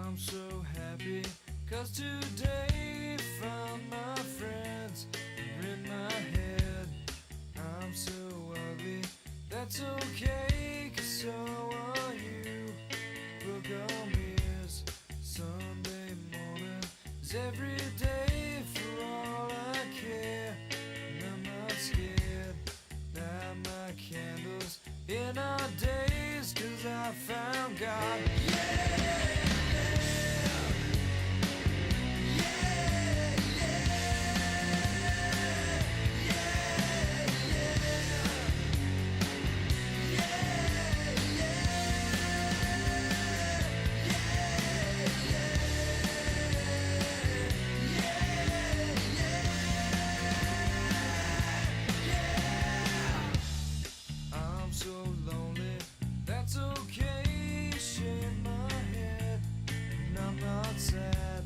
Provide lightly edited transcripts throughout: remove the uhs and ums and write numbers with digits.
I'm so happy, 'cause today found my friends are in my head. I'm so ugly, that's okay, 'cause so are you. Book on mirrors, Sunday morning is every day for all I care. And I'm not scared, light my candles in our days, 'cause I found God. I'm so lonely, that's okay, shake my head, and I'm not sad,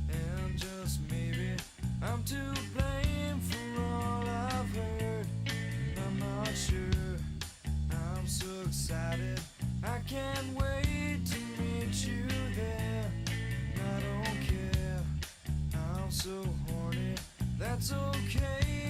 and just maybe I'm to blame for all I've heard, and I'm not sure. I'm so excited, I can't wait to meet you there, and I don't care, I'm so horny, that's okay.